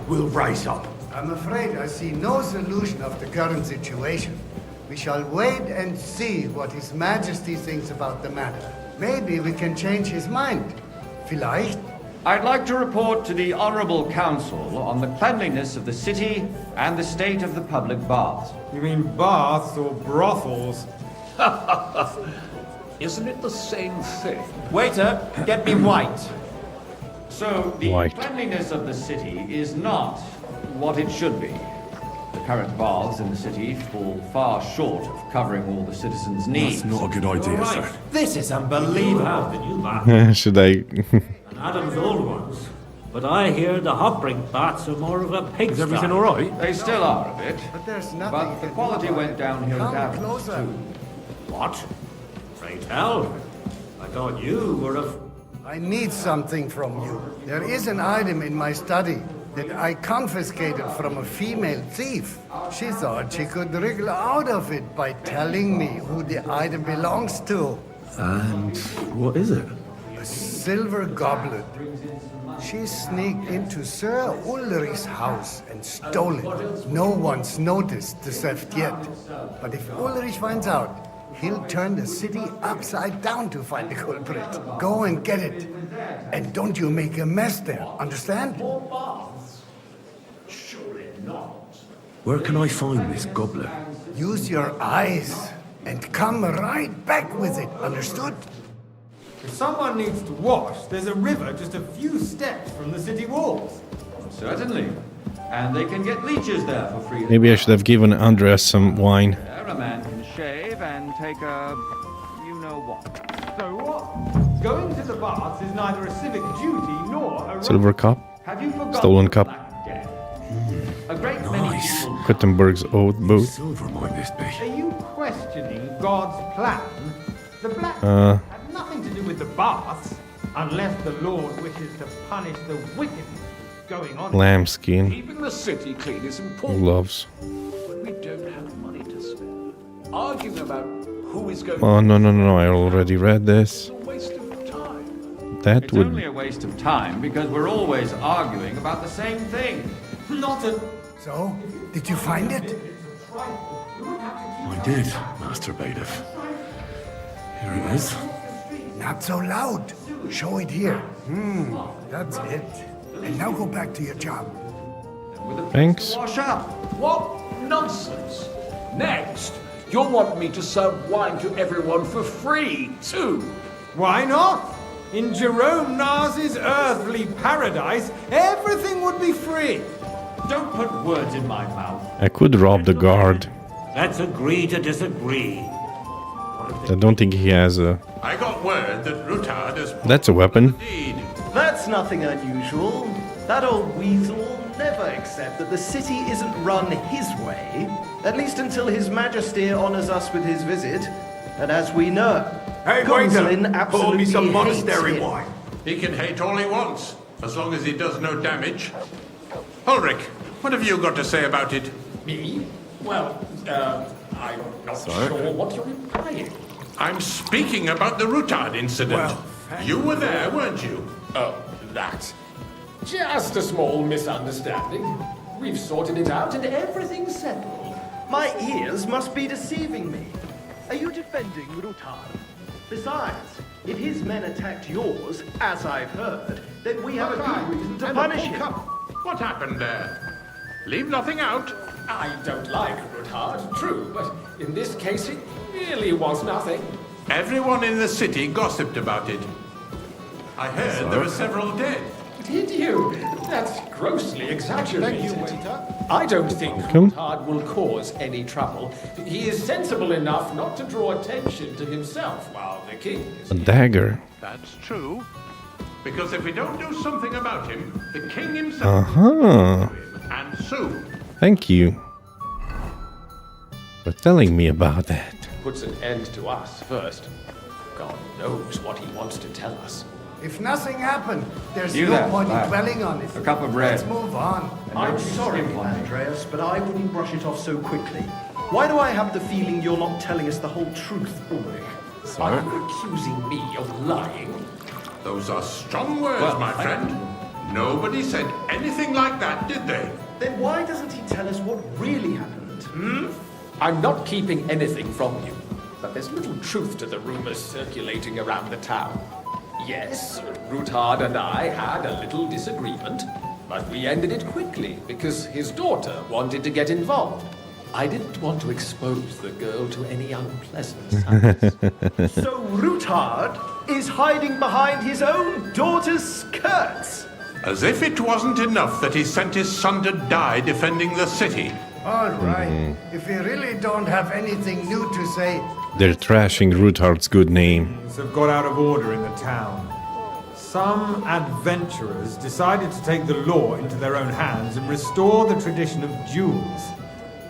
will rise up. I'm afraid I see no solution of the current situation. We shall wait and see what His Majesty thinks about the matter. Maybe we can change his mind. Vielleicht? I'd like to report to the Honorable Council on the cleanliness of the city and the state of the public baths. You mean baths or brothels? Isn't it the same thing? Waiter, get me white. So, the White. cleanliness of the city is not what it should be. The current baths in the city fall far short of covering all the citizens' needs. That's not a good idea, Right. sir. This is unbelievable. The new bath Should I? and Adam's old ones. But I hear the hot-brink baths are more of a pigsty. Is everything all right? They still are a bit, But there's nothing but you the can do quality about went it. downhill at Come Adams, closer. too. What? Pray tell. I thought you were a... I need something from you. There is an item in my study that I confiscated from a female thief. She thought she could wriggle out of it by telling me who the item belongs to. And what is it? A silver goblet. She sneaked into Sir Ulrich's house and stole it. No one's noticed the theft yet. But if Ulrich finds out, he'll turn the city upside down to find the culprit. Go and get it. And don't you make a mess there, understand? Surely not. Where can I find this goblet? Use your eyes and come right back with it, understood? If someone needs to wash, there's a river just a few steps from the city walls. Certainly. And they can get leeches there for free. Maybe I should have given Andreas some wine. There, a man can shave and take a... you-know-what. So what? Going to the baths is neither a civic duty nor a... Silver cup. Have you forgotten Stolen the cup. Black Death? A great many Nice. people... Gutenberg's oath boot. Silver might this be? Are you questioning God's plan? The Black Uh. Death had nothing to do with the baths, unless the Lord wishes to punish the wickedness going on. Lambskin. Keeping the city clean is important. Gloves. But we don't have money to spend. Arguing about who is going Oh no! I already read this. is a waste of time. That It's only would. a waste of time because we're always arguing about the same thing. Not a... So, did you find it? I did, Master Bailiff. Here it is. Not so loud. Show it here. That's it. And now go back to your job. With a place Thanks. to wash up. What nonsense! Next, you'll want me to serve wine to everyone for free, too. Why not? In Jerome Nas's earthly paradise, everything would be free. Don't put words in my mouth. I could rob the guard. Let's agree to disagree. I don't think he has a. I got word that Rutard has... That's a weapon. Indeed. That's nothing unusual. That old weasel will never accept that the city isn't run his way, at least until His Majesty honors us with his visit. And as we know, Hey, Gonzalin waiter! Pour absolutely me some hates monastery him. wine. He can hate all he wants, as long as he does no damage. Ulrich, what have you got to say about it? Me? Well, I'm not sure what you're implying. I'm speaking about the Rutard incident. You were there, weren't you? Oh, that. Just a small misunderstanding. We've sorted it out and everything's settled. My ears must be deceiving me. Are you defending Rutard? Besides, if his men attacked yours, as I've heard, then we have a good reason to punish him. What happened there? Leave nothing out. I don't like Ruthard, true, but in this case it really was nothing. Everyone in the city gossiped about it. I heard there were several dead. Did you? That's grossly exaggerated. Thank you, waiter. I don't think Welcome. Ruthard will cause any trouble. He is sensible enough not to draw attention to himself while the king is A dagger. That's true. Because if we don't do something about him, the king himself Uh-huh. will do him, and soon. Thank you for telling me about that. puts an end to us first. God knows what he wants to tell us. If nothing happened, there's You no there, point in lad. dwelling on it. A cup of bread. Let's move on. I'm sorry, Andreas, but I wouldn't brush it off so quickly. Why do I have the feeling you're not telling us the whole truth, Ulrich? Are you accusing me of lying? Those are strong words, my friend. Nobody said anything like that, did they? Then why doesn't he tell us what really happened? I'm not keeping anything from you, but there's little truth to the rumors circulating around the town. Yes, Ruthard and I had a little disagreement, but we ended it quickly because his daughter wanted to get involved. I didn't want to expose the girl to any unpleasant sights. So Ruthard is hiding behind his own daughter's skirts. As if it wasn't enough that he sent his son to die defending the city. All right. If we really don't have anything new to say, They're trashing Ruthard's good name. Things have got out of order in the town. Some adventurers decided to take the law into their own hands and restore the tradition of duels.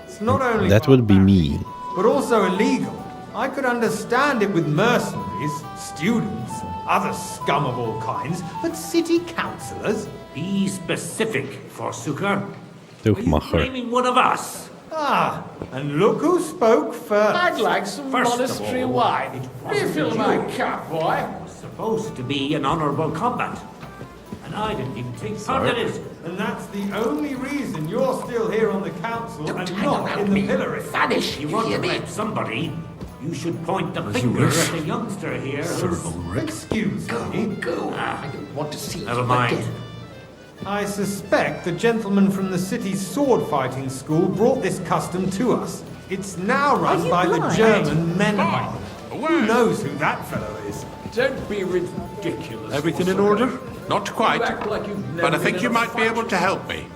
It's not only That would be me. but also illegal. I could understand it with mercenaries, students, and other scum of all kinds, but city councillors? Be specific, Forsooker. Are you Tuchmacher. blaming one of us? Ah, and look who spoke first. I'd like some First of monastery all, wine. it wasn't Refill my you. cup, boy. It was supposed to be an honourable combat. And I didn't even take part in it. And that's the only reason you're still here on the council and hang not around in the me. pillory. Vanish, If you you want hear to me? blame somebody, you should point the finger at the youngster here who's... Excuse me. Go. I don't want to see Never you mind. again. I suspect the gentleman from the city's sword fighting school brought this custom to us. It's now run by the German Mennonite. Who knows who that fellow is? Don't be ridiculous. Everything in order? Not quite, You act like you've never but I been think in you a might be fight. able to help me.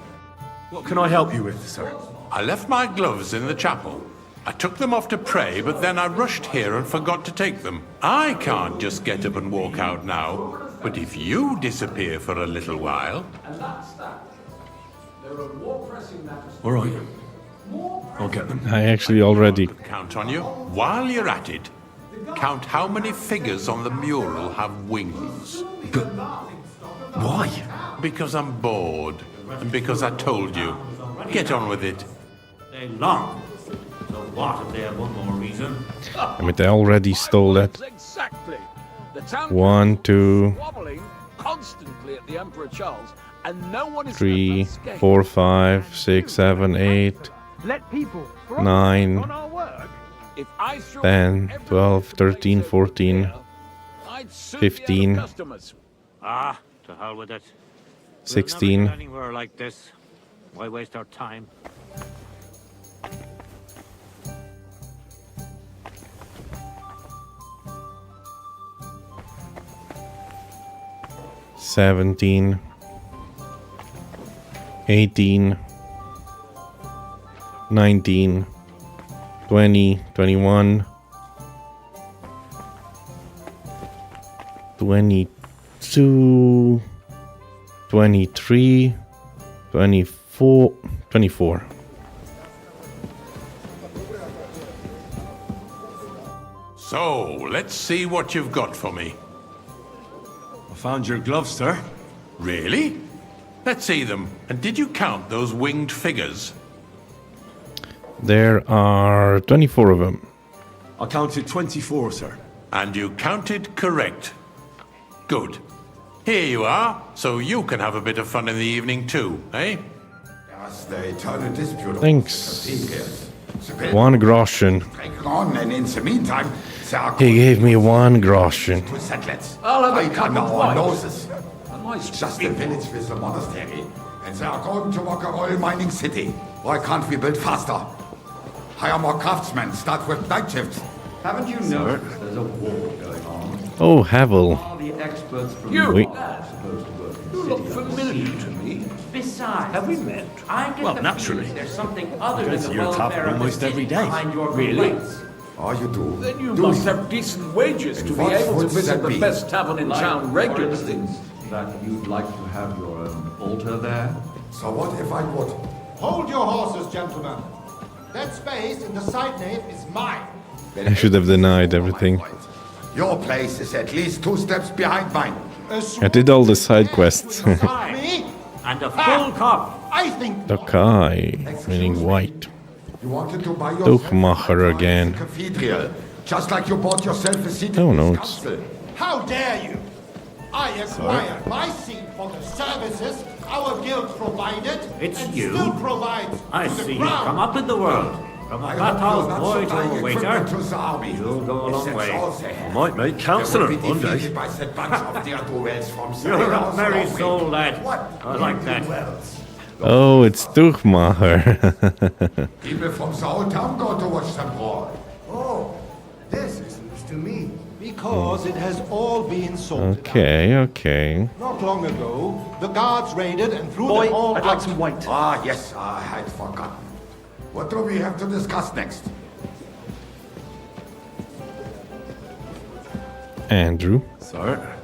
What can I help you with, sir? I left my gloves in the chapel. I took them off to pray, but then I rushed here and forgot to take them. I can't just get up and walk out now, but if you disappear for a little while... And that's that. There are more pressing matters. All right. I'll get them. I actually already... Count on you. While you're at it, count how many figures on the mural have wings. But why? Because I'm bored, and because I told you. Get on with it. They long. So what if they have one more reason? I mean, they already stole that. Exactly. The town 1, 2, squabbling constantly at the Emperor Charles, and no one is 3, 4, 5, 6, 7, 8, Let people 9, our work. If I threw 10, every 12, place 13, over 14, here, I'd soon be out of 15. customers. Ah, to hell with it. 16. We'll never get anywhere like this. Why waste our time? $17, 18, 19, 20, 21, 22, 23, 24, 24. So, let's see what you've got for me. I found your gloves, sir. Really? Let's see them. And did you count those winged figures? There are 24 of them. I counted 24, sir. And you counted correct. Good. Here you are, so you can have a bit of fun in the evening too, eh? That's the eternal dispute. Thanks. 1 groschen. On, and in the meantime, there are He gave me 1 groschen. two settlers. I'll have a Right cup under of our wine. noses. A nice Just a village with the monastery. And they are going to work a oil mining city. Why can't we build faster? Hire more craftsmen, start with night shifts. Haven't you noticed there's a war going on? Oh, Havel. All the experts from You, Wait. lad, supposed to work in you the look city. familiar to me. Besides, Have we met? I get Well, the naturally. feeling there's something other go than to the your tap welfare of the almost city every day. behind your Really? complaints. Oh, you do? Then you Do must you? have decent wages to And be what able to would visit that the be? best tavern in Like, town for regularly. instance, that you'd like to have your own altar there? So what if I would? Hold your horses, gentlemen. That space in the side nave is mine. I should have denied everything. Your place is at least 2 steps behind mine. I did all the side quests. Me? And a full cup. I think Tokai, meaning white. You wanted to buy yourself Tuchmacher again. cathedral, just like you bought yourself a seat Oh, in no, this it's- council. How dare you? I acquired my seat for the services our guild provided It's and you? still provides I to the see you crown. come up in the world. From a battle's boy to a waiter. You'll go a long way. I might make councillor one day. You're a merry soul, lad. I like that. Oh, it's Tuchmacher. People from the whole town go to watch them brawl. Oh, this is news to me. Because it has all been sorted Okay, okay. out. Not long ago, the guards raided and threw Boy, them all I'd out. like some white. Ah, yes, I had forgotten. What do we have to discuss next? Andrew. Sir?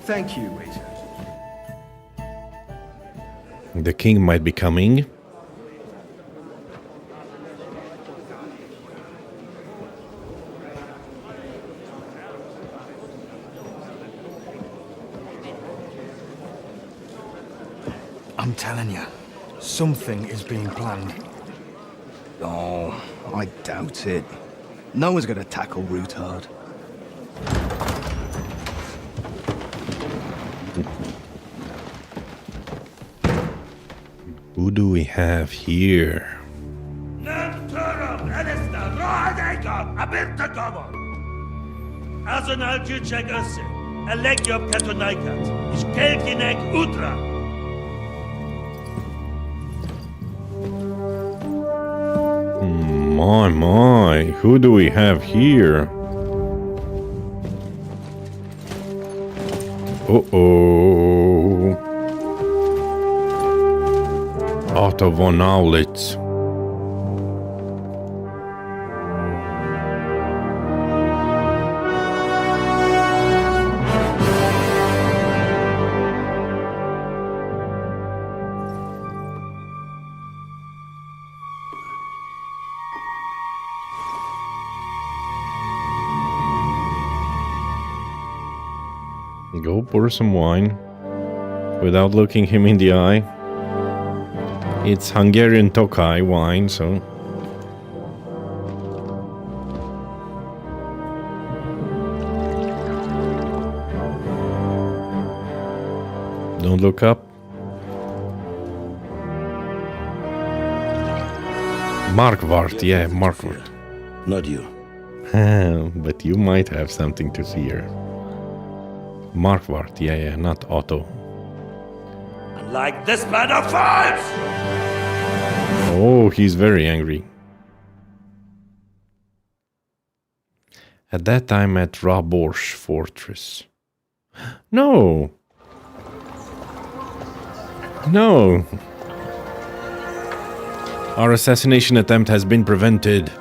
Thank you, waiter. The king might be coming. I'm telling you, something is being planned. Oh, I doubt it. No one's gonna tackle Rootard. Who do we have here? My, who do we have here? Uh-oh. Otto von Owlitz. Go pour some wine without looking him in the eye. It's Hungarian Tokai wine, so... Don't look up. Markwart, yeah, Markwart. Not you. But you might have something to fear. Markwart, yeah, not Otto. Like this man of fights! Oh, he's very angry. At that time at Raborsh Fortress. No! No! Our assassination attempt has been prevented.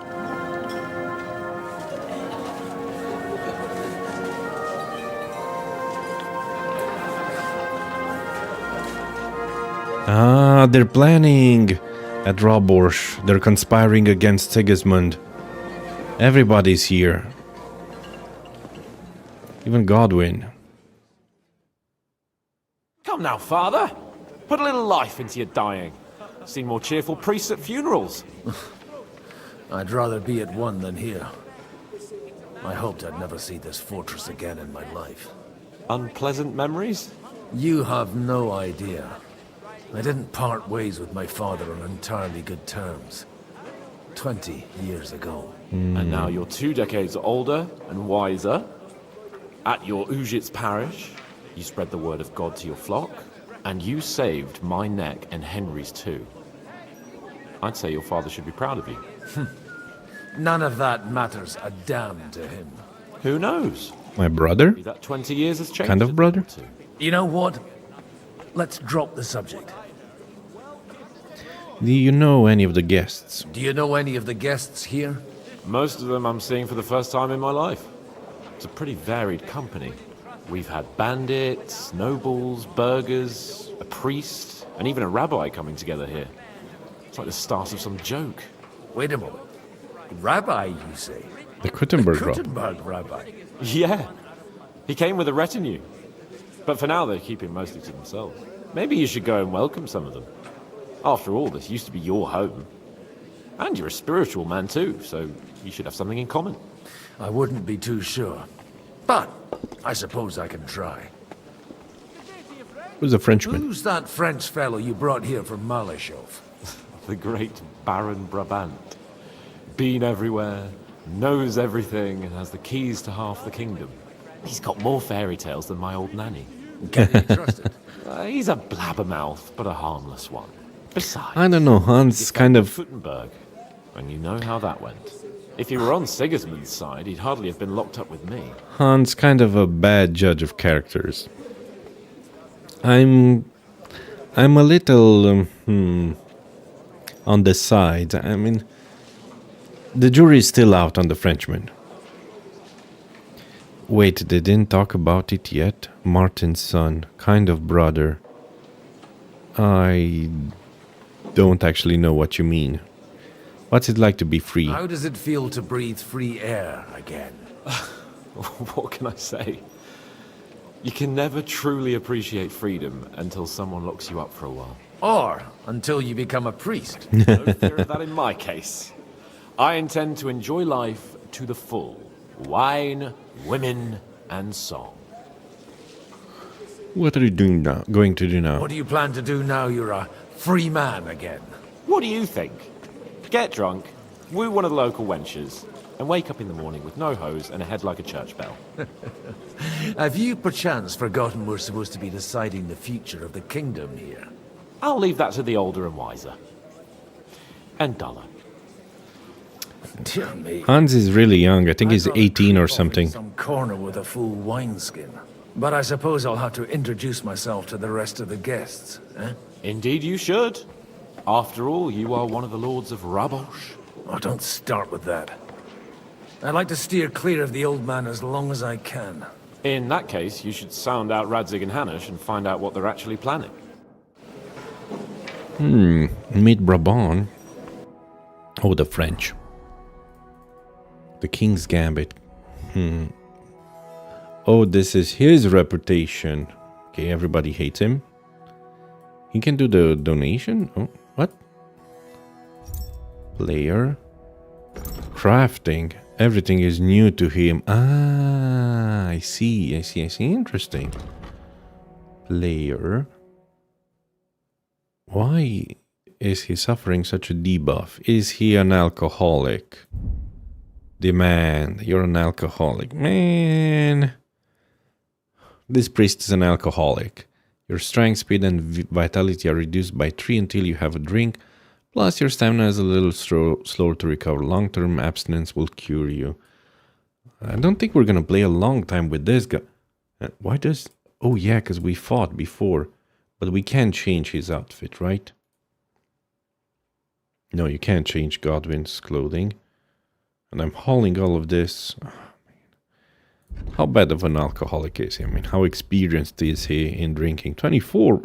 Ah, they're planning at Raborsh. They're conspiring against Sigismund. Everybody's here. Even Godwin. Come now, father. Put a little life into your dying. Seen more cheerful priests at funerals. I'd rather be at one than here. I hoped I'd never see this fortress again in my life. Unpleasant memories? You have no idea. I didn't part ways with my father on entirely good terms. 20 years ago. And now you're 2 decades older and wiser. At your Ujitz parish, you spread the word of God to your flock, and you saved my neck and Henry's too. I'd say your father should be proud of you. None of that matters a damn to him. Who knows? My brother? Maybe that 20 years has changed. Kind of brother? You know what? Let's drop the subject. Do you know any of the guests? Do you know any of the guests here? Most of them I'm seeing for the first time in my life. It's a pretty varied company. We've had bandits, nobles, burghers, a priest, and even a rabbi coming together here. It's like the start of some joke. Wait a moment. Rabbi, you say? The Kuttenberg rabbi. Yeah. He came with a retinue. But for now, they're keeping mostly to themselves. Maybe you should go and welcome some of them. After all, this used to be your home. And you're a spiritual man too, so you should have something in common. I wouldn't be too sure. but I suppose I can try. Who's a Frenchman? Who's that French fellow you brought here from Malashov? The great Baron Brabant. Been everywhere, knows everything, and has the keys to half the kingdom. He's got more fairy tales than my old nanny. Can be trusted. He's a blabbermouth, but a harmless one. Besides, I don't know, Hans kind of... Gutenberg, and you know how that went. If he were on Sigismund's side, he'd hardly have been locked up with me. Hans kind of a bad judge of characters. I'm a little on the side. I mean, the jury is still out on the Frenchman. Wait, they didn't talk about it yet? Martin's son, kind of brother. I don't actually know what you mean. What's it like to be free? How does it feel to breathe free air again? What can I say? You can never truly appreciate freedom until someone locks you up for a while. Or until you become a priest. No fear of that in my case. I intend to enjoy life to the full. Wine, women, and song. What are you doing now? Going to do now? What do you plan to do now you're a free man again? What do you think? Get drunk, woo one of the local wenches, and wake up in the morning with no hose and a head like a church bell. Have you perchance forgotten we're supposed to be deciding the future of the kingdom here? I'll leave that to the older and wiser. And duller. Dear me. Hans is really young. I think he's 18 or something. Some corner with a full wineskin. But I suppose I'll have to introduce myself to the rest of the guests, eh? Indeed you should. After all, you are one of the lords of Rabosh. Oh, don't start with that. I'd like to steer clear of the old man as long as I can. In that case, you should sound out Radzig and Hanush and find out what they're actually planning. Meet Brabant. Oh, the French. The King's Gambit. Oh, this is his reputation. Okay, everybody hates him. He can do the donation? Oh, what? Player. Crafting. Everything is new to him. Ah, I see. Interesting. Player. Why is he suffering such a debuff? Is he an alcoholic? Demand. You're an alcoholic. Man. This priest is an alcoholic. Your strength, speed, and vitality are reduced by 3 until you have a drink. Plus, your stamina is a little slower to recover. Long-term abstinence will cure you. I don't think we're gonna play a long time with this guy. Why does... Oh yeah, because we fought before. But we can change his outfit, right? No, you can't change Godwin's clothing. And I'm hauling all of this. Oh, man. How bad of an alcoholic is he? I mean, how experienced is he in drinking? 24.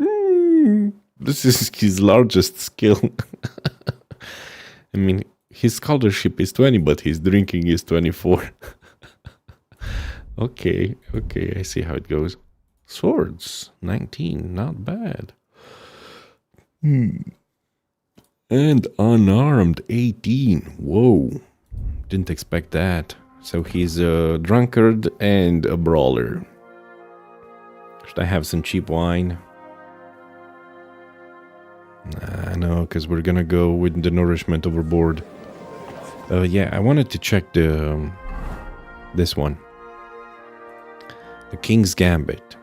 This is his largest skill. I mean, his scholarship is 20, but his drinking is 24. Okay, I see how it goes. Swords, 19, not bad. And unarmed, 18. Whoa, didn't expect that. So he's a drunkard and a brawler. Should I have some cheap wine? No, because we're gonna go with the nourishment overboard. Yeah, I wanted to check the this one. The King's Gambit.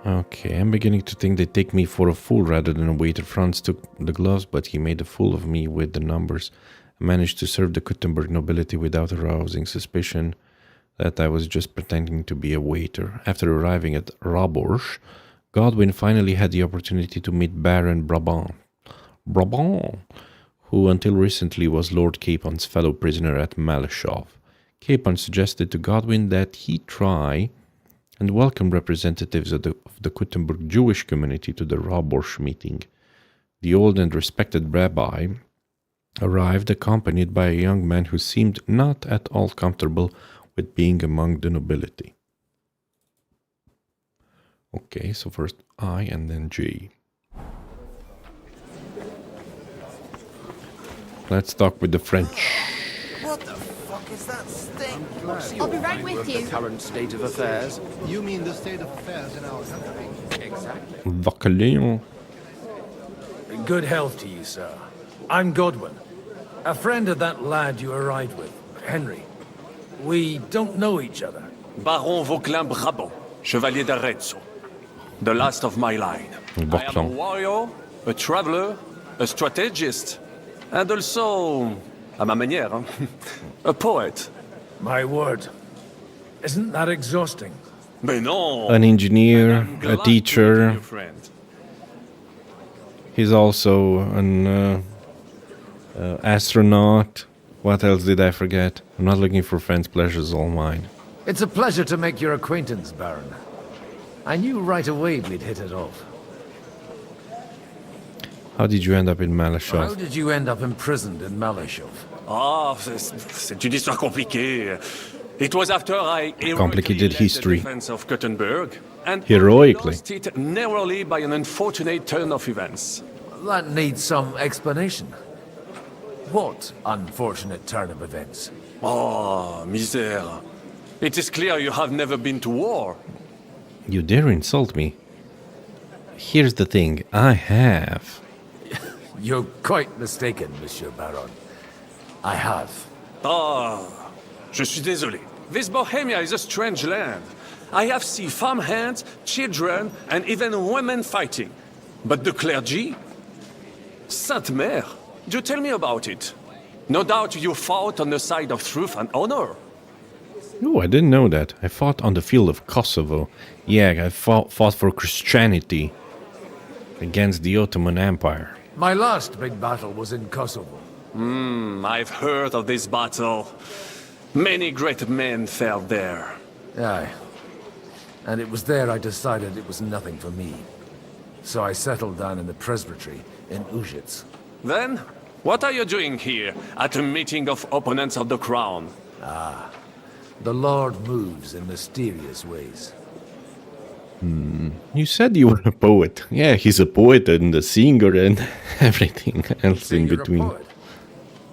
Okay, I'm beginning to think they take me for a fool rather than a waiter. Franz took the gloves, but he made a fool of me with the numbers. I managed to serve the Gutenberg nobility without arousing suspicion that I was just pretending to be a waiter. After arriving at Rabosh, Godwin finally had the opportunity to meet Baron Brabant, who until recently was Lord Capon's fellow prisoner at Malashov. Capon suggested to Godwin that he try and welcome representatives of the Gutenberg Jewish community to the Rabosh meeting. The old and respected rabbi arrived accompanied by a young man who seemed not at all comfortable with being among the nobility. Okay, so first I and then J. Let's talk with the French. What the fuck is that stink? I'll be right with you. Current state of affairs. You mean the state of affairs in our country? Exactly. Vakaleon. Good health to you, sir. I'm Godwin. A friend of that lad you arrived with, Henry. We don't know each other. Baron Vauquelin Brabant, Chevalier d'Arezzo. The last of my line. I am a warrior, a traveler, a strategist, and also, à ma manière, a poet. My word. Isn't that exhausting? Mais non. An engineer, a teacher. Your friend. He's also an astronaut. What else did I forget? I'm not looking for friends, pleasures all mine. It's a pleasure to make your acquaintance, Baron. I knew right away we'd hit it off. How did you end up in How Malashov? did you end up imprisoned in Malashov? Ah, c'est une histoire compliquée. It was after I Complicated history. the defense of Gothenburg, and Heroically. lost it narrowly by an unfortunate turn of events. That needs some explanation. What unfortunate turn of events? Oh, misère. It is clear you have never been to war. You dare insult me? Here's the thing, I have. You're quite mistaken, Monsieur Baron. I have. Ah, je suis désolé. This Bohemia is a strange land. I have seen farmhands, children, and even women fighting. But the clergy? Sainte Mère, do tell me about it. No doubt you fought on the side of truth and honor. Oh, I didn't know that. I fought on the field of Kosovo. Yeah, I fought for Christianity against the Ottoman Empire. My last big battle was in Kosovo. I've heard of this battle. Many great men fell there. Aye. And it was there I decided it was nothing for me. So I settled down in the presbytery in Ujits. Then, what are you doing here at a meeting of opponents of the crown? Ah, the Lord moves in mysterious ways. You said you were a poet. Yeah, he's a poet and a singer and everything else in between.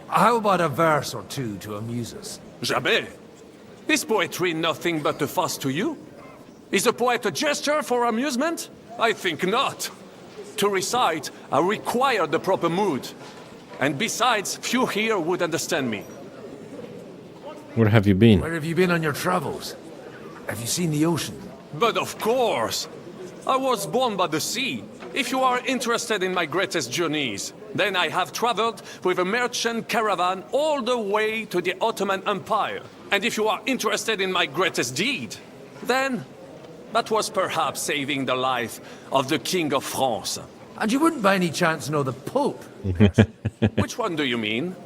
How about a verse or two to amuse us? Jamais. Is poetry nothing but a fuss to you? Is a poet a gesture for amusement? I think not. To recite, I require the proper mood. And besides, few here would understand me. Where have you been? Where have you been on your travels? Have you seen the ocean? But of course! I was born by the sea. If you are interested in my greatest journeys, then I have traveled with a merchant caravan all the way to the Ottoman Empire. And if you are interested in my greatest deed, then that was perhaps saving the life of the King of France. And you wouldn't by any chance know the Pope? Which one do you mean?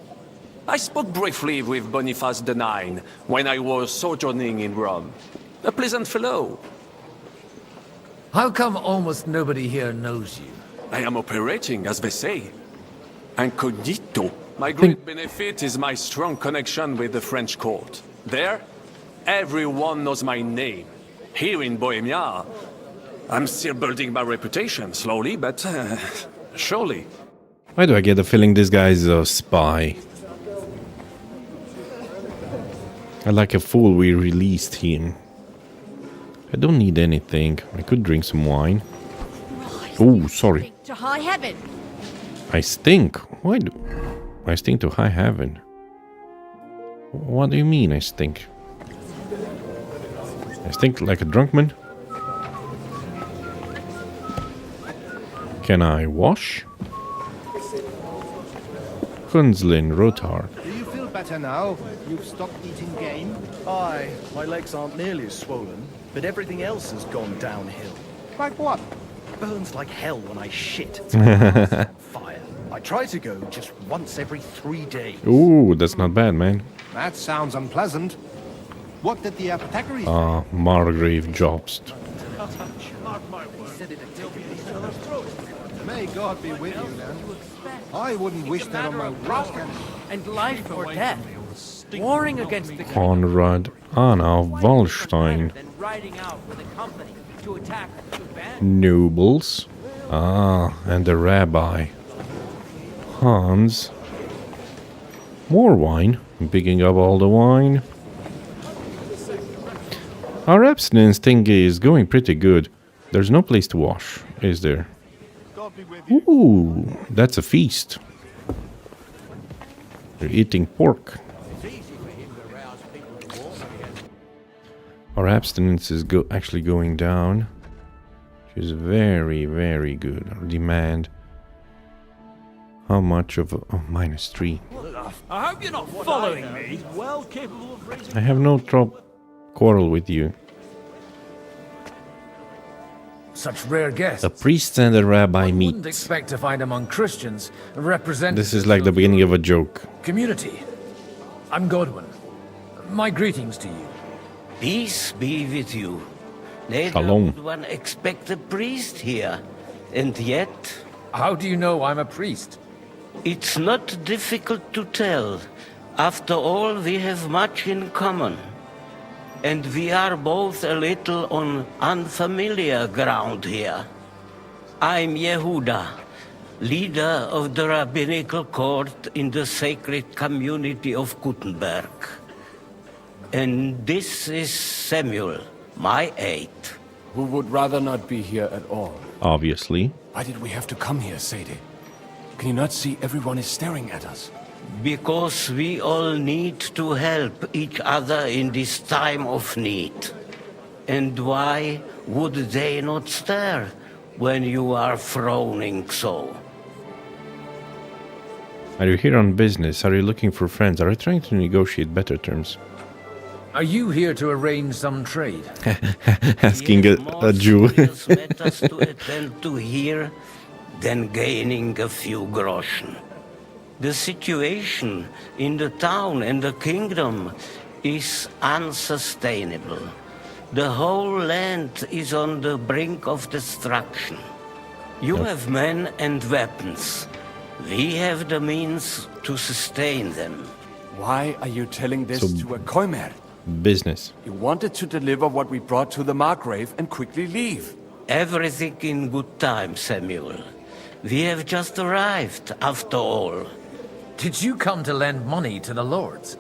I spoke briefly with Boniface IX when I was sojourning in Rome. A pleasant fellow. How come almost nobody here knows you? I am operating, as they say. Incognito. My great benefit is my strong connection with the French court. There, everyone knows my name. Here in Bohemia, I'm still building my reputation, slowly, but surely. Why do I get the feeling this guy is a spy? And like a fool, we released him. I don't need anything. I could drink some wine. Oh, sorry. To high heaven. I stink. Why do I stink to high heaven? What do you mean I stink? I stink like a drunk man? Can I wash? Hunslin Rotard. Do you feel better now? You've stopped eating game? Aye, my legs aren't nearly as swollen, but everything else has gone downhill. Like what? Burns like hell when I shit. It's on fire. I try to go just once every 3 days. Ooh, that's not bad, man. That sounds unpleasant. What did the apothecary say? Margrave Jobst. May God be with you, then. I wouldn't wish that on my worst enemy. And life or death. Warring against the Konrad Anna Wallstein. then riding out with a company to attack two bands. Nobles. And the rabbi. Hans. More wine. I'm picking up all the wine. Our abstinence thing is going pretty good. There's no place to wash, is there? Ooh, that's a feast. They're eating pork. Our abstinence is actually going down, which is very, very good. Our demand. How much of -3? I hope you're not following me. Well capable of raising. I have no quarrel with you. Such rare guests. A priest and a rabbi Wouldn't meet. expect to find among Christians representatives. This is like the beginning of a joke. Community. I'm Godwin. My greetings to you. Peace be with you. Neither Shalom. would one expect a priest here. And yet... How do you know I'm a priest? It's not difficult to tell. After all, we have much in common. And we are both a little on unfamiliar ground here. I'm Yehuda, leader of the rabbinical court in the sacred community of Gutenberg. And this is Samuel, my aide. Who would rather not be here at all. Obviously. Why did we have to come here, Sadie? Can you not see everyone is staring at us? Because we all need to help each other in this time of need. And why would they not stare when you are frowning so? Are you here on business? Are you looking for friends? Are you trying to negotiate better terms? Are you here to arrange some trade? Asking a Jew. Matters to attend to here than gaining a few groschen. The situation in the town and the kingdom is unsustainable. The whole land is on the brink of destruction. You have men and weapons. We have the means to sustain them. Why are you telling this to a Koimer? Business. You wanted to deliver what we brought to the Margrave and quickly leave. Everything in good time, Samuel. We have just arrived, after all. Did you come to lend money to the lords?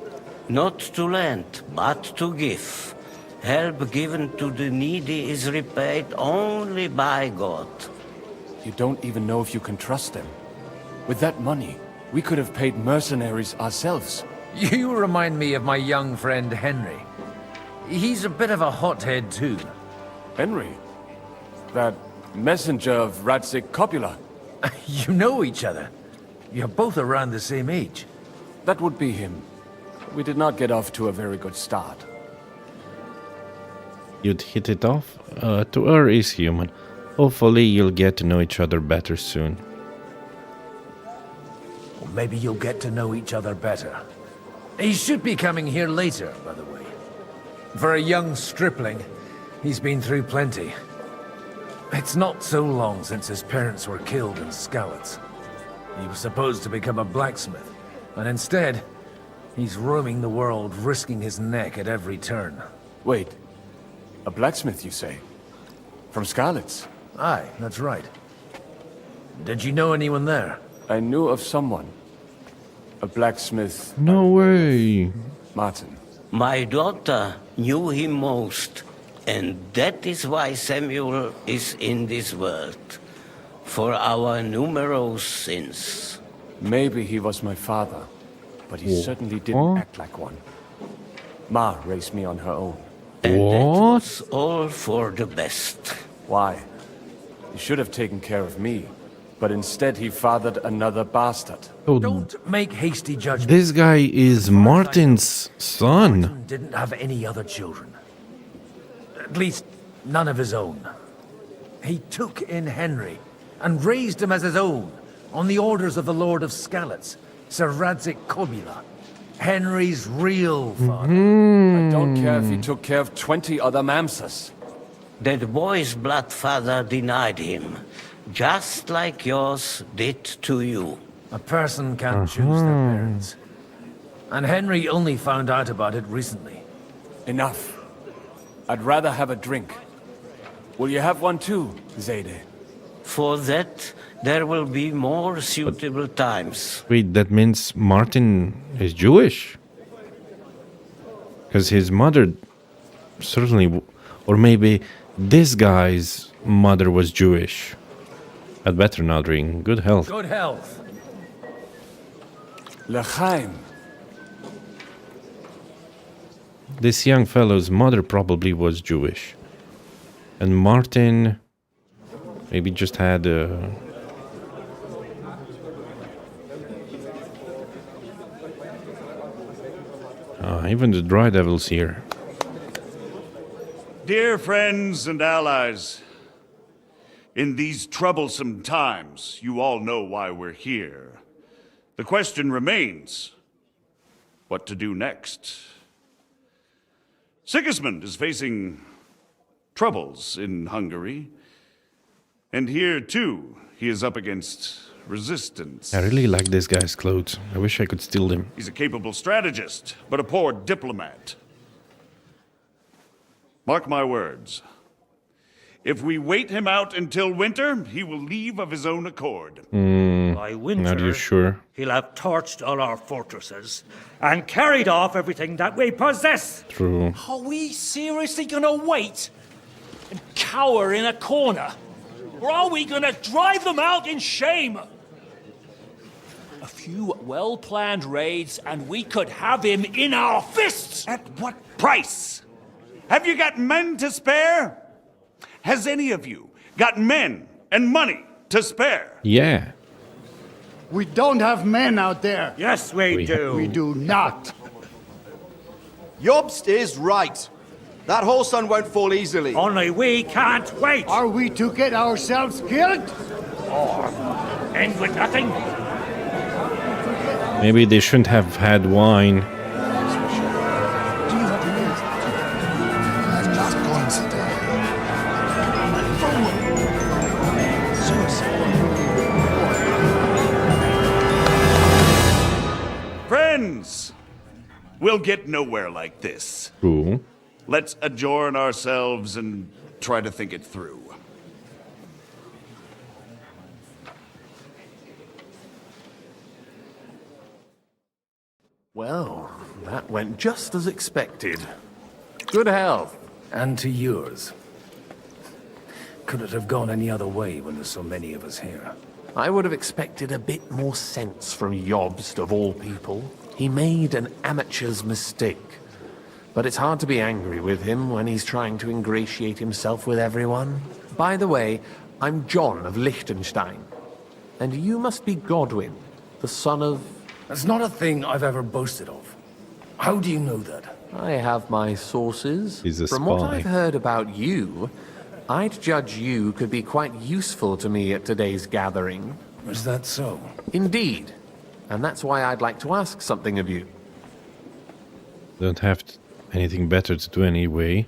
Not to lend, but to give. Help given to the needy is repaid only by God. You don't even know if you can trust them. With that money, we could have paid mercenaries ourselves. You remind me of my young friend Henry. He's a bit of a hothead too. Henry? That messenger of Radzik Copula? You know each other. You're both around the same age. That would be him. We did not get off to a very good start. You'd hit it off? To err is human. Hopefully you'll get to know each other better soon. Or maybe you'll get to know each other better. He should be coming here later, by the way. For a young stripling, he's been through plenty. It's not so long since his parents were killed in Skalitz. He was supposed to become a blacksmith, and instead, he's roaming the world, risking his neck at every turn. Wait, a blacksmith, you say? From Skalitz? Aye, that's right. Did you know anyone there? I knew of someone. A blacksmith. No way. Martin. My daughter knew him most, and that is why Samuel is in this world. For our numerous sins. Maybe he was my father, but he certainly didn't act like one. Ma raised me on her own. And that was all for the best. Why? He should have taken care of me, but instead he fathered another bastard. Oh, don't make hasty judgments. This guy is Martin's son. Martin didn't have any other children. At least, none of his own. He took in Henry and raised him as his own, on the orders of the Lord of Skalitz, Sir Radzik Copula, Henry's real father. I don't care if he took care of 20 other mamsas. That boy's blood father denied him, just like yours did to you. A person can't choose their parents. And Henry only found out about it recently. Enough. I'd rather have a drink. Will you have one too, Zayde? For that, there will be more suitable times. Wait, that means Martin is Jewish? Because his mother certainly, or maybe this guy's mother was Jewish. I'd better not drink. Good health. Good health. L'chaim. This young fellow's mother probably was Jewish. And Martin maybe just had a... even the Dry Devil's here. Dear friends and allies, in these troublesome times, you all know why we're here. The question remains, what to do next? Sigismund is facing troubles in Hungary, and here too, he is up against resistance. I really like this guy's clothes. I wish I could steal them. He's a capable strategist, but a poor diplomat. Mark my words. If we wait him out until winter, he will leave of his own accord. By winter, Not you sure? he'll have torched all our fortresses and carried off everything that we possess. True. Are we seriously gonna wait and cower in a corner? Or are we gonna drive them out in shame? A few well-planned raids and we could have him in our fists! At what price? Have you got men to spare? Has any of you got men and money to spare? Yeah. We don't have men out there. Yes, we do. We do not. Jobst is right. That whole sun won't fall easily. Only we can't wait. Are we to get ourselves killed? Or end with nothing? Maybe they shouldn't have had wine. Friends, we'll get nowhere like this. True. Let's adjourn ourselves and try to think it through. Well, that went just as expected. Good health. And to yours. Could it have gone any other way when there's so many of us here? I would have expected a bit more sense from Jobst, of all people. He made an amateur's mistake. But it's hard to be angry with him when he's trying to ingratiate himself with everyone. By the way, I'm John of Liechtenstein. And you must be Godwin, the son of... That's not a thing I've ever boasted of. How do you know that? I have my sources. He's a From spy. what I've heard about you, I'd judge you could be quite useful to me at today's gathering. Is that so? Indeed. And that's why I'd like to ask something of you. Don't have anything better to do anyway.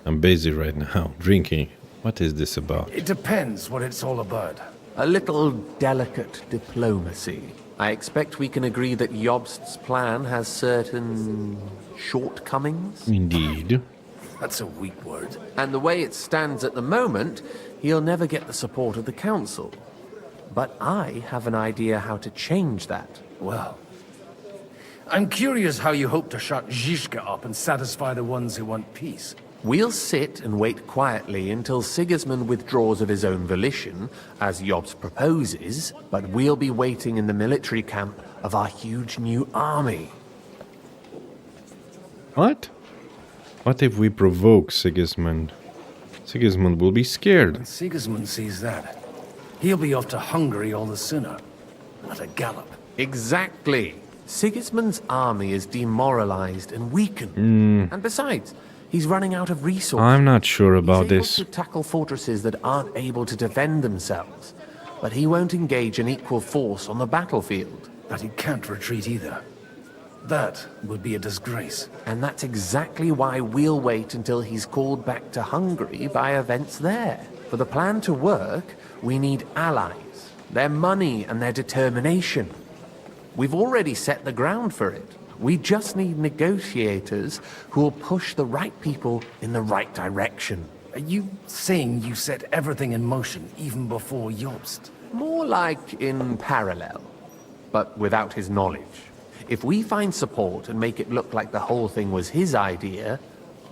I'm busy right now, drinking. What is this about? It depends what it's all about. A little delicate diplomacy. I expect we can agree that Jobst's plan has certain shortcomings. Indeed. That's a weak word. And the way it stands at the moment, he'll never get the support of the council. But I have an idea how to change that. Well, I'm curious how you hope to shut Zizka up and satisfy the ones who want peace. We'll sit and wait quietly until Sigismund withdraws of his own volition, as Jobst proposes, but we'll be waiting in the military camp of our huge new army. What? What if we provoke Sigismund? Sigismund will be scared. When Sigismund sees that, he'll be off to Hungary all the sooner. At a gallop. Exactly. Sigismund's army is demoralized and weakened. And besides, he's running out of resources. I'm not sure about He's this. able to tackle fortresses that aren't able to defend themselves. But he won't engage an equal force on the battlefield. But he can't retreat either. That would be a disgrace. And that's exactly why we'll wait until he's called back to Hungary by events there. For the plan to work, we need allies, their money and their determination. We've already set the ground for it. We just need negotiators who will push the right people in the right direction. Are you saying you set everything in motion even before Jobst? More like in parallel, but without his knowledge. If we find support and make it look like the whole thing was his idea,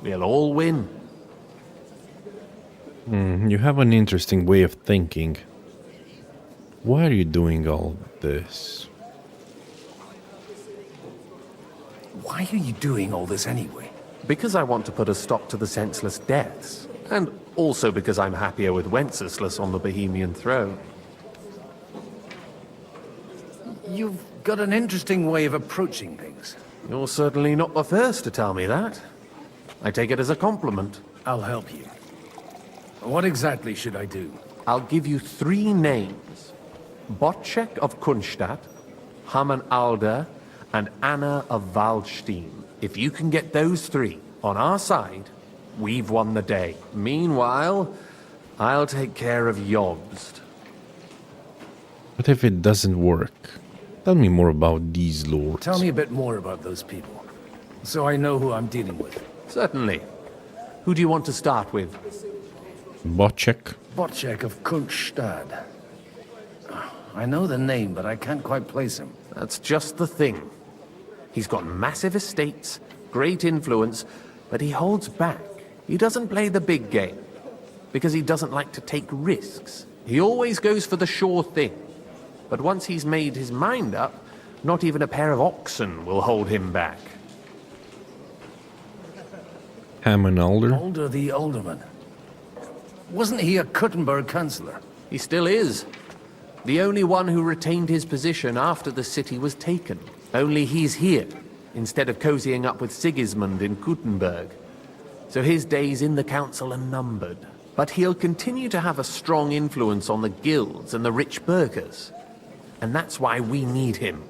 we'll all win. You have an interesting way of thinking. Why are you doing all this? Why are you doing all this anyway? Because I want to put a stop to the senseless deaths. And also because I'm happier with Wenceslas on the Bohemian throne. You've got an interesting way of approaching things. You're certainly not the first to tell me that. I take it as a compliment. I'll help you. What exactly should I do? I'll give you 3 names. Bocek of Kunstadt, Hamann Alder, and Anna of Waldstein. If you can get those 3 on our side, we've won the day. Meanwhile, I'll take care of Jobst. What if it doesn't work? Tell me more about these lords. Tell me a bit more about those people, so I know who I'm dealing with. Certainly. Who do you want to start with? Bocek. Bocek of Kunstadt. I know the name, but I can't quite place him. That's just the thing. He's got massive estates, great influence, but he holds back. He doesn't play the big game, because he doesn't like to take risks. He always goes for the sure thing. But once he's made his mind up, not even a pair of oxen will hold him back. Hamann Alder? Alder the Alderman. Wasn't he a Kuttenberg councillor? He still is. The only one who retained his position after the city was taken. Only he's here, instead of cozying up with Sigismund in Kuttenberg. So his days in the council are numbered. But he'll continue to have a strong influence on the guilds and the rich burghers. And that's why we need him.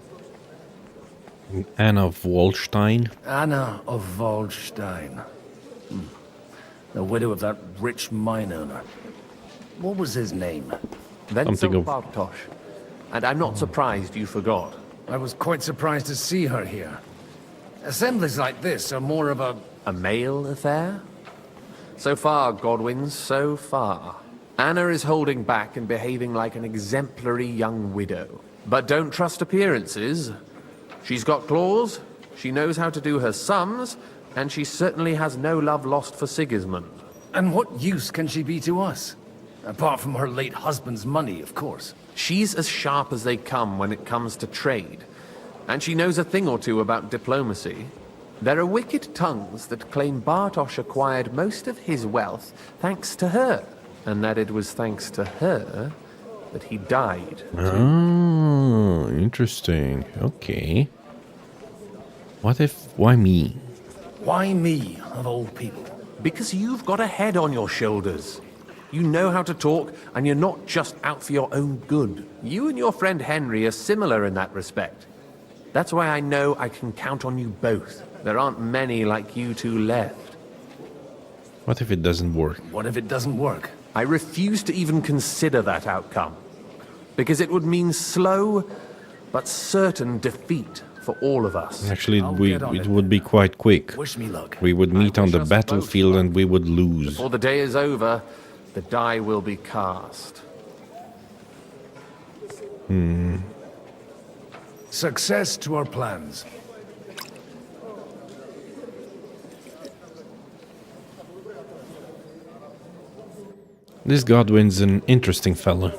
Anna of Waldstein? Anna of Waldstein. The widow of that rich mine owner. What was his name? Wenzel Bartosz. And I'm not surprised you forgot. I was quite surprised to see her here. Assemblies like this are more of a... A male affair? So far, Godwin, so far. Anna is holding back and behaving like an exemplary young widow. But don't trust appearances. She's got claws, she knows how to do her sums, and she certainly has no love lost for Sigismund. And what use can she be to us? Apart from her late husband's money, of course. She's as sharp as they come when it comes to trade. And she knows a thing or two about diplomacy. There are wicked tongues that claim Bartosz acquired most of his wealth thanks to her. And that it was thanks to her that he died. Oh, interesting. Okay. Why me? Why me, of all people? Because you've got a head on your shoulders. You know how to talk, and you're not just out for your own good. You and your friend Henry are similar in that respect. That's why I know I can count on you both. There aren't many like you two left. What if it doesn't work? What if it doesn't work? I refuse to even consider that outcome. Because it would mean slow, but certain defeat for all of us. Actually, it would be quite quick. Wish me luck. We would meet on the battlefield and we would lose. Before the day is over, the die will be cast. Success to our plans. This Godwin's an interesting fella.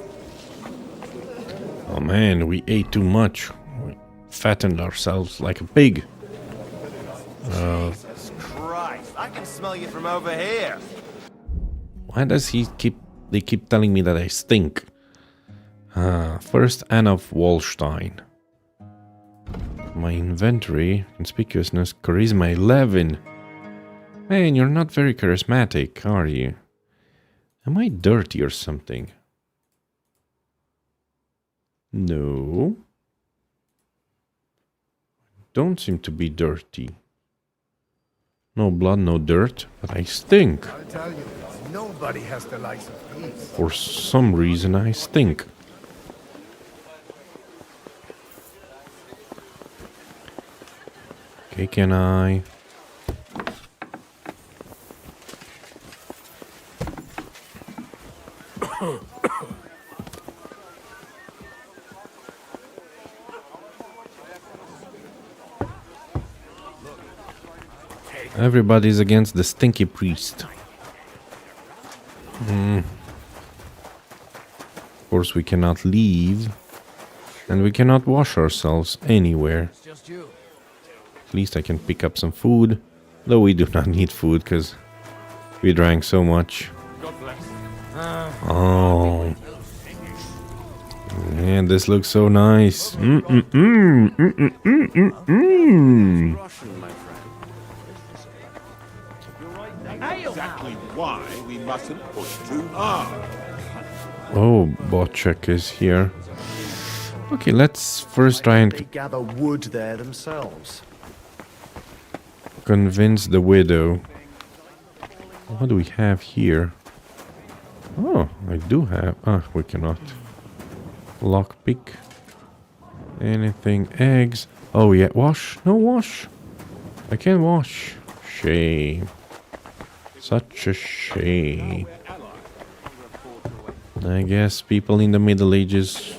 Oh man, we ate too much. We fattened ourselves like a pig. Jesus Christ, I can smell you from over here. Why does they keep telling me that I stink? First Anna of Waldstein. My inventory, conspicuousness, charisma 11. Man, you're not very charismatic, are you? Am I dirty or something? No. Don't seem to be dirty. No blood, no dirt, but I stink. I'll tell you, nobody has the likes of these. For some reason, I stink. Okay, can I... Everybody's against the stinky priest. Of course, we cannot leave. And we cannot wash ourselves anywhere. At least I can pick up some food. Though we do not need food because we drank so much. Oh. Man, this looks so nice. Exactly why we mustn't push too hard. Oh, Bocek is here. Okay, let's first try and They gather wood there themselves. convince the widow. What do we have here? Oh, I do have... Ah, we cannot. Lockpick. Anything. Eggs. Oh, yeah. Wash. No wash. I can't wash. Shame. Such a shame. I guess people in the Middle Ages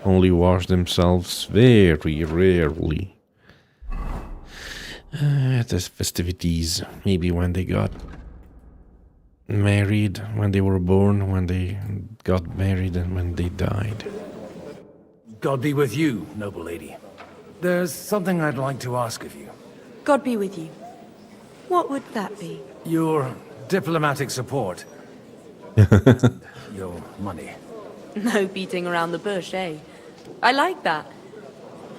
only wash themselves very rarely. At the festivities, maybe when they got married, when they were born, when they got married, and when they died. God be with you, noble lady. There's something I'd like to ask of you. God be with you. What would that be? Your diplomatic support. Your money. No beating around the bush, eh? I like that.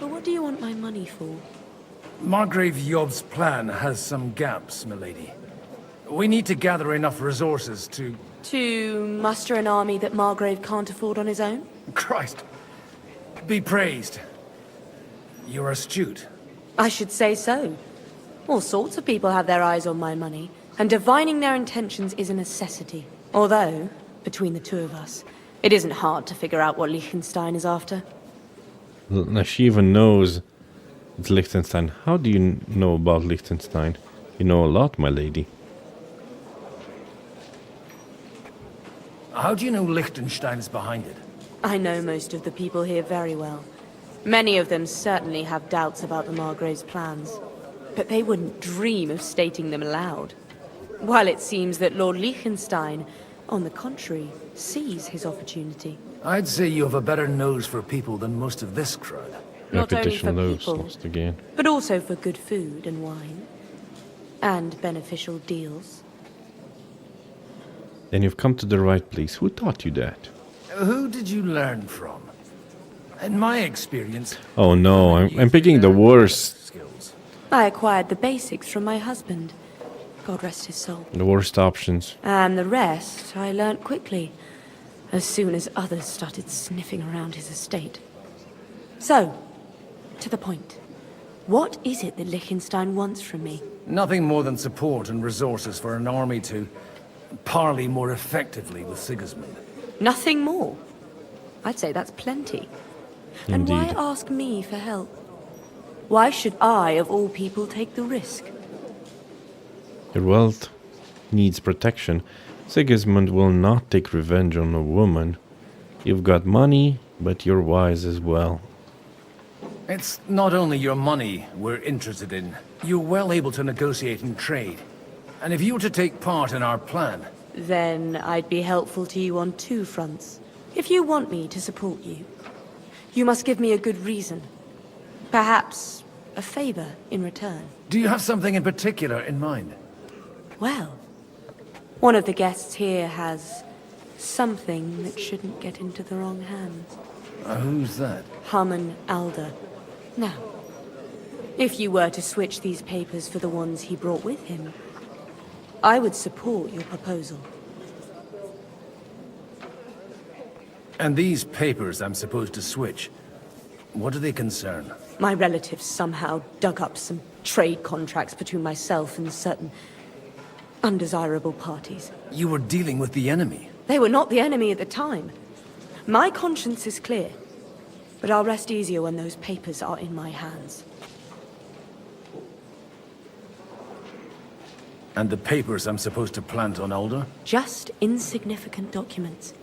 But what do you want my money for? Margrave Yob's plan has some gaps, milady. We need to gather enough resources to... To muster an army that Margrave can't afford on his own? Christ! Be praised. You're astute. I should say so. All sorts of people have their eyes on my money, and divining their intentions is a necessity. Although, between the two of us, it isn't hard to figure out what Liechtenstein is after. She even knows it's Liechtenstein. How do you know about Liechtenstein? You know a lot, my lady. How do you know Liechtenstein is behind it? I know most of the people here very well. Many of them certainly have doubts about the Margrave's plans, but they wouldn't dream of stating them aloud. While it seems that Lord Liechtenstein, on the contrary, sees his opportunity. I'd say you have a better nose for people than most of this crowd. Not only for people, lost again. but also for good food and wine. And beneficial deals. Then you've come to the right place. Who taught you that? Who did you learn from? In my experience... Oh no, I'm picking the worst. I acquired the basics from my husband. God rest his soul. The worst options. And the rest I learnt quickly, as soon as others started sniffing around his estate. So, to the point. What is it that Liechtenstein wants from me? Nothing more than support and resources for an army to parley more effectively with Sigismund. Nothing more? I'd say that's plenty. And why Indeed. ask me for help? Why should I, of all people, take the risk? Your wealth needs protection. Sigismund will not take revenge on a woman. You've got money, but you're wise as well. It's not only your money we're interested in. You're well able to negotiate and trade. And if you were to take part in our plan... Then I'd be helpful to you on two fronts. If you want me to support you, you must give me a good reason. Perhaps a favor in return. Do you have something in particular in mind? Well, one of the guests here has something that shouldn't get into the wrong hands. Who's that? Harman Alder. Now, if you were to switch these papers for the ones he brought with him, I would support your proposal. And these papers I'm supposed to switch, what do they concern? My relatives somehow dug up some trade contracts between myself and certain undesirable parties. You were dealing with the enemy. They were not the enemy at the time. My conscience is clear, but I'll rest easier when those papers are in my hands. And the papers I'm supposed to plant on Alder? Just insignificant documents.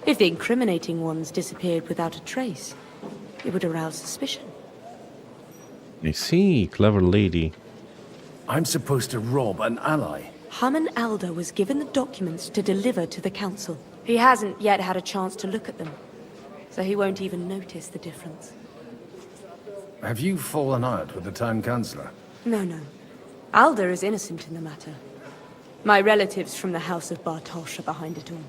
If the incriminating ones disappeared without a trace, it would arouse suspicion. I see, clever lady. I'm supposed to rob an ally. Haman Alder was given the documents to deliver to the council. He hasn't yet had a chance to look at them, so he won't even notice the difference. Have you fallen out with the town councillor? No. Alder is innocent in the matter. My relatives from the House of Bartosz are behind it all.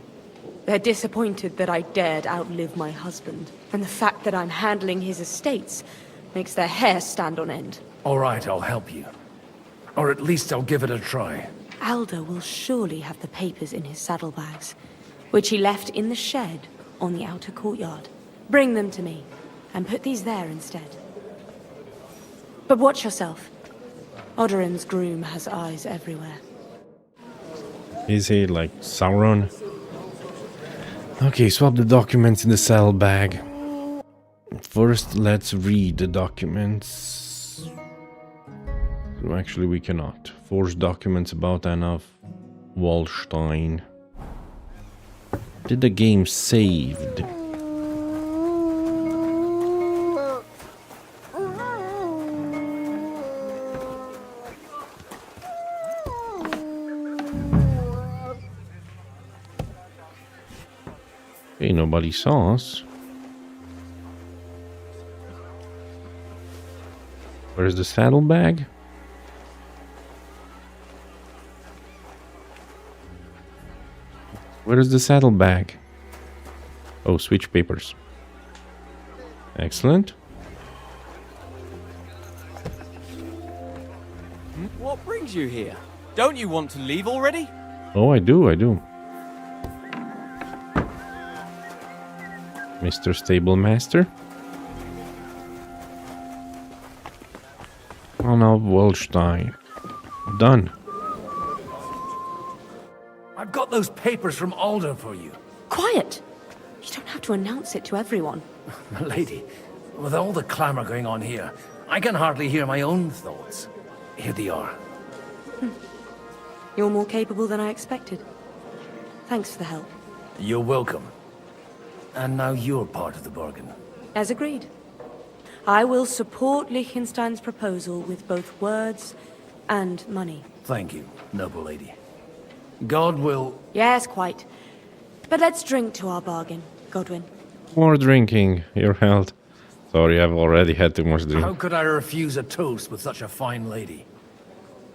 They're disappointed that I dared outlive my husband, and the fact that I'm handling his estates makes their hair stand on end. All right, I'll help you. Or at least I'll give it a try. Alder will surely have the papers in his saddlebags, which he left in the shed on the outer courtyard. Bring them to me, and put these there instead. But watch yourself. Odorin's groom has eyes everywhere. Is he like Sauron? Okay, swap the documents in the saddlebag. First, let's read the documents. So actually, we cannot. Forged documents about Anna of Wallstein. Did the game saved? Okay, nobody saw us. Where's the saddlebag? Where is the saddlebag? Oh, switch papers. Excellent. What brings you here? Don't you want to leave already? Oh, I do. Mr. Stablemaster. Anna of Wallstein. Done. I've got those papers from Alder for you. Quiet! You don't have to announce it to everyone. Lady, with all the clamor going on here, I can hardly hear my own thoughts. Here they are. You're more capable than I expected. Thanks for the help. You're welcome. And now you're part of the bargain. As agreed. I will support Liechtenstein's proposal with both words and money. Thank you, noble lady. God will... Yes, quite. But let's drink to our bargain, Godwin. More drinking, your health. Sorry, I've already had too much drink. How could I refuse a toast with such a fine lady?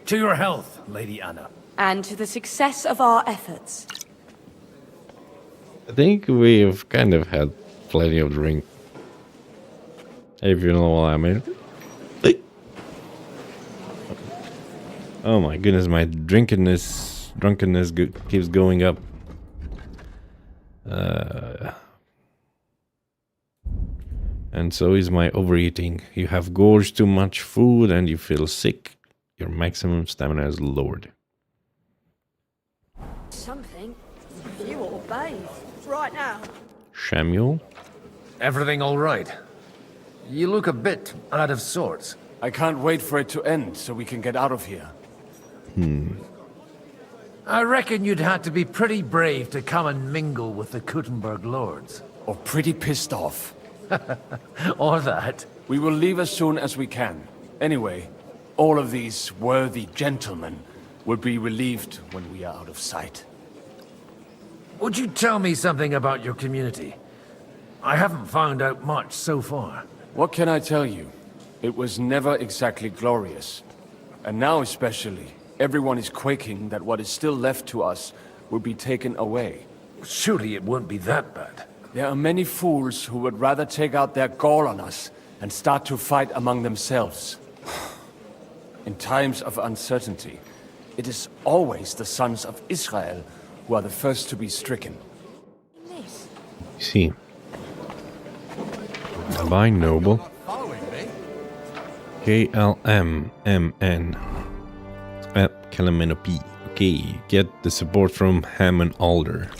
To your health, Lady Anna. And to the success of our efforts. I think we've kind of had plenty of drink. If you know what I mean. Oh my goodness, my drunkenness keeps going up. And so is my overeating. You have gorged too much food and you feel sick. Your maximum stamina is lowered. Something. You ought to bathe. Right now. Samuel? Everything all right? You look a bit out of sorts. I can't wait for it to end so we can get out of here. I reckon you'd have to be pretty brave to come and mingle with the Kuttenberg lords. Or pretty pissed off. Or that. We will leave as soon as we can. Anyway, all of these worthy gentlemen will be relieved when we are out of sight. Would you tell me something about your community? I haven't found out much so far. What can I tell you? It was never exactly glorious. And now especially, everyone is quaking that what is still left to us will be taken away. Surely it won't be that bad. There are many fools who would rather take out their gall on us and start to fight among themselves. In times of uncertainty, it is always the sons of Israel who are the first to be stricken. See. Bye, noble. KLMMN. Kalamenopi. Okay, get the support from Haman Alder.